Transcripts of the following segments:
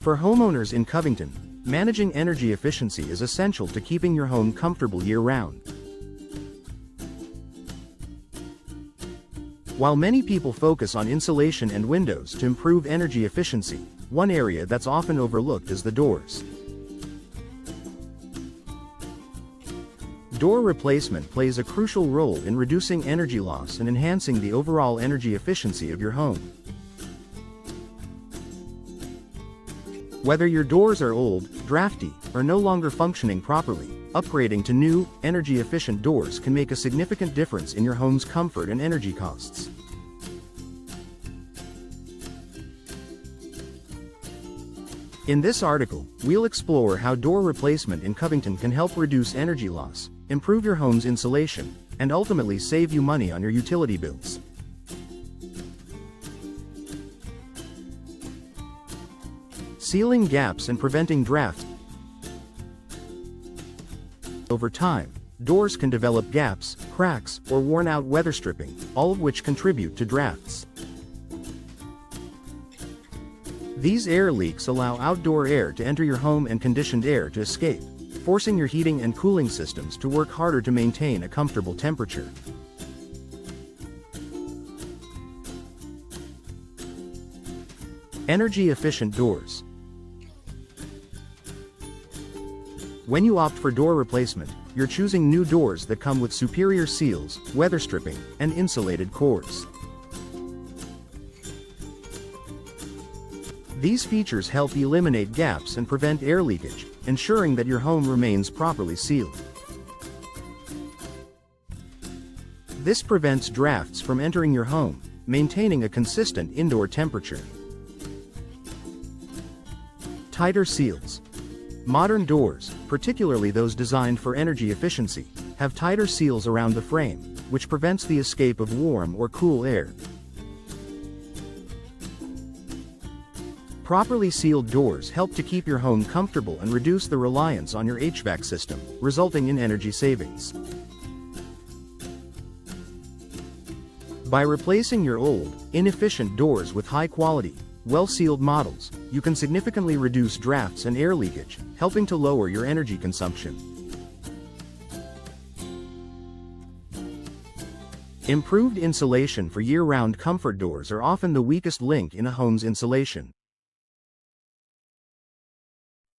For homeowners in Covington, managing energy efficiency is essential to keeping your home comfortable year-round. While many people focus on insulation and windows to improve energy efficiency, one area that's often overlooked is the doors. Door replacement plays a crucial role in reducing energy loss and enhancing the overall energy efficiency of your home. Whether your doors are old, drafty, or no longer functioning properly, upgrading to new, energy-efficient doors can make a significant difference in your home's comfort and energy costs. In this article, we'll explore how door replacement in Covington can help reduce energy loss, improve your home's insulation, and ultimately save you money on your utility bills. Sealing gaps and preventing drafts. Over time, doors can develop gaps, cracks, or worn-out weather stripping, all of which contribute to drafts. These air leaks allow outdoor air to enter your home and conditioned air to escape, forcing your heating and cooling systems to work harder to maintain a comfortable temperature. Energy-efficient doors. When you opt for door replacement, you're choosing new doors that come with superior seals, weather stripping, and insulated cores. These features help eliminate gaps and prevent air leakage, ensuring that your home remains properly sealed. This prevents drafts from entering your home, maintaining a consistent indoor temperature. Tighter seals. Modern doors, particularly those designed for energy efficiency, have tighter seals around the frame, which prevents the escape of warm or cool air. Properly sealed doors help to keep your home comfortable and reduce the reliance on your HVAC system, resulting in energy savings. By replacing your old, inefficient doors with high-quality, well-sealed models, you can significantly reduce drafts and air leakage, helping to lower your energy consumption. Improved insulation for year-round comfort doors are often the weakest link in a home's insulation.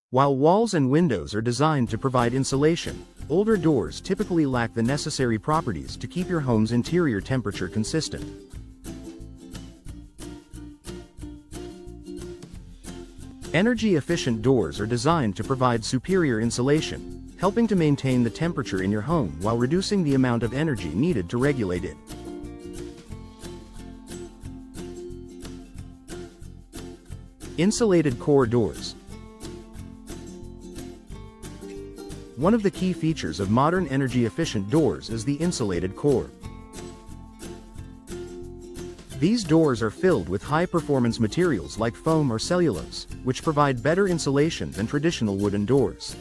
While walls and windows are designed to provide insulation, older doors typically lack the necessary properties to keep your home's interior temperature consistent. Energy-efficient doors are designed to provide superior insulation, helping to maintain the temperature in your home while reducing the amount of energy needed to regulate it. Insulated core doors. One of the key features of modern energy-efficient doors is the insulated core. These doors are filled with high-performance materials like foam or cellulose, which provide better insulation than traditional wooden doors.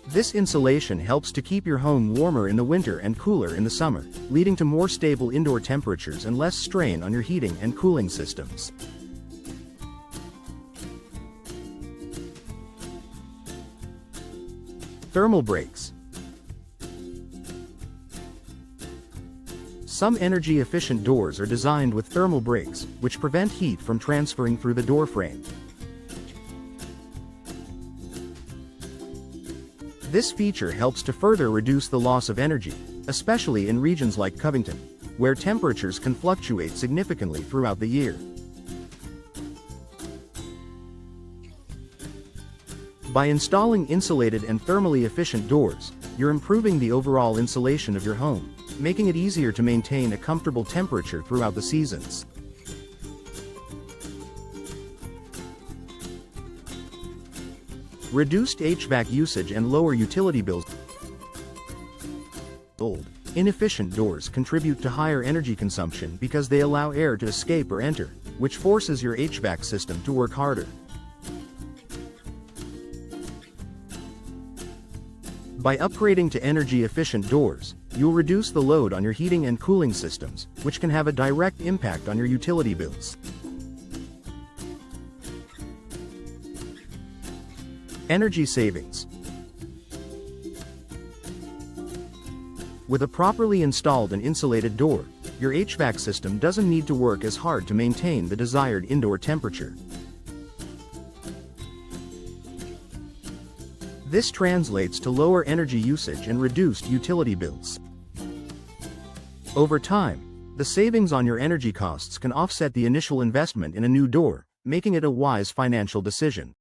This insulation helps to keep your home warmer in the winter and cooler in the summer, leading to more stable indoor temperatures and less strain on your heating and cooling systems. Thermal breaks. Some energy-efficient doors are designed with thermal breaks, which prevent heat from transferring through the door frame. This feature helps to further reduce the loss of energy, especially in regions like Covington, where temperatures can fluctuate significantly throughout the year. By installing insulated and thermally efficient doors, you're improving the overall insulation of your home, making it easier to maintain a comfortable temperature throughout the seasons. Reduced HVAC usage and lower utility bills. Old, inefficient doors contribute to higher energy consumption because they allow air to escape or enter, which forces your HVAC system to work harder. By upgrading to energy-efficient doors, you'll reduce the load on your heating and cooling systems, which can have a direct impact on your utility bills. Energy savings. With a properly installed and insulated door, your HVAC system doesn't need to work as hard to maintain the desired indoor temperature. This translates to lower energy usage and reduced utility bills. Over time, the savings on your energy costs can offset the initial investment in a new door, making it a wise financial decision.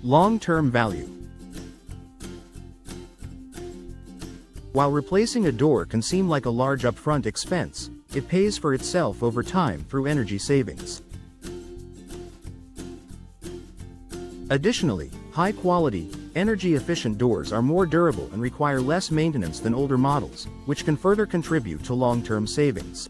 Long-term value. While replacing a door can seem like a large upfront expense, it pays for itself over time through energy savings. Additionally, high-quality, energy-efficient doors are more durable and require less maintenance than older models, which can further contribute to long-term savings.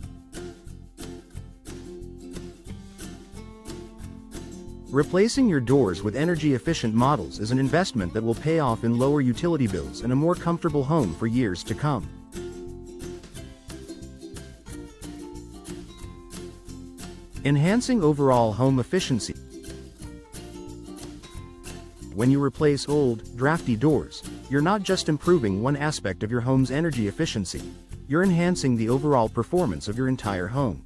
Replacing your doors with energy-efficient models is an investment that will pay off in lower utility bills and a more comfortable home for years to come. Enhancing overall home efficiency. When you replace old, drafty doors, you're not just improving one aspect of your home's energy efficiency, you're enhancing the overall performance of your entire home.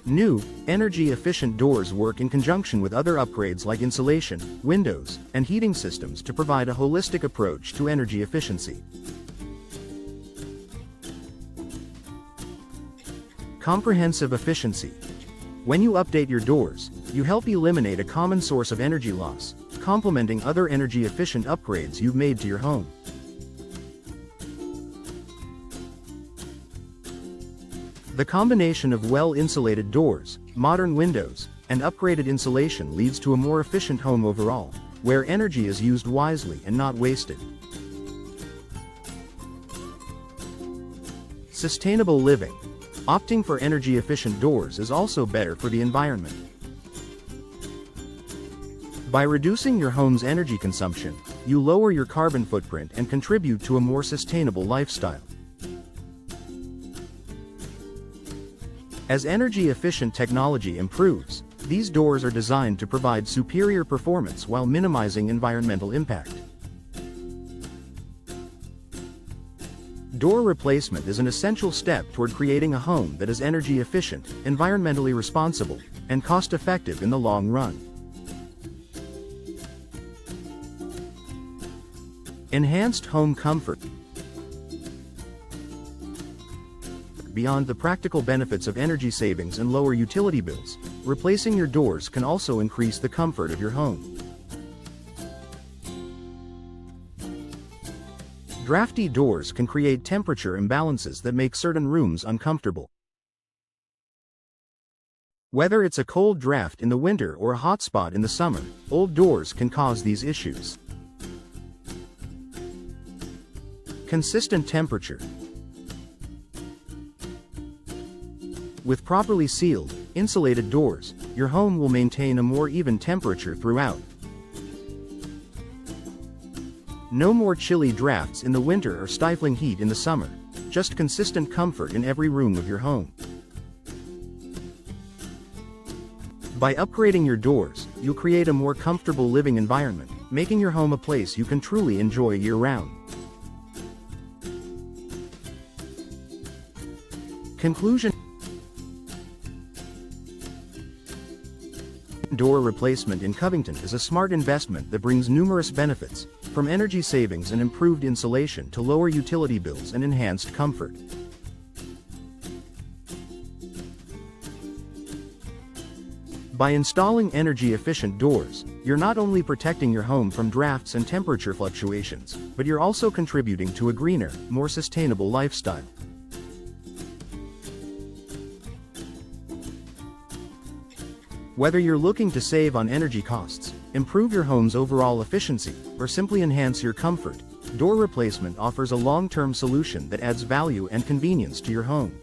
New, energy-efficient doors work in conjunction with other upgrades like insulation, windows, and heating systems to provide a holistic approach to energy efficiency. Comprehensive efficiency. When you update your doors, you help eliminate a common source of energy loss, complementing other energy-efficient upgrades you've made to your home. The combination of well-insulated doors, modern windows, and upgraded insulation leads to a more efficient home overall, where energy is used wisely and not wasted. Sustainable living. Opting for energy-efficient doors is also better for the environment. By reducing your home's energy consumption, you lower your carbon footprint and contribute to a more sustainable lifestyle. As energy-efficient technology improves, these doors are designed to provide superior performance while minimizing environmental impact. Door replacement is an essential step toward creating a home that is energy efficient, environmentally responsible, and cost-effective in the long run. Enhanced home comfort. Beyond the practical benefits of energy savings and lower utility bills, replacing your doors can also increase the comfort of your home. Drafty doors can create temperature imbalances that make certain rooms uncomfortable. Whether it's a cold draft in the winter or a hot spot in the summer, old doors can cause these issues. Consistent temperature. With properly sealed, insulated doors, your home will maintain a more even temperature throughout. No more chilly drafts in the winter or stifling heat in the summer, just consistent comfort in every room of your home. By upgrading your doors, you'll create a more comfortable living environment, making your home a place you can truly enjoy year-round. Conclusion. Door replacement in Covington is a smart investment that brings numerous benefits, from energy savings and improved insulation to lower utility bills and enhanced comfort. By installing energy-efficient doors, you're not only protecting your home from drafts and temperature fluctuations, but you're also contributing to a greener, more sustainable lifestyle. Whether you're looking to save on energy costs, improve your home's overall efficiency, or simply enhance your comfort, door replacement offers a long-term solution that adds value and convenience to your home.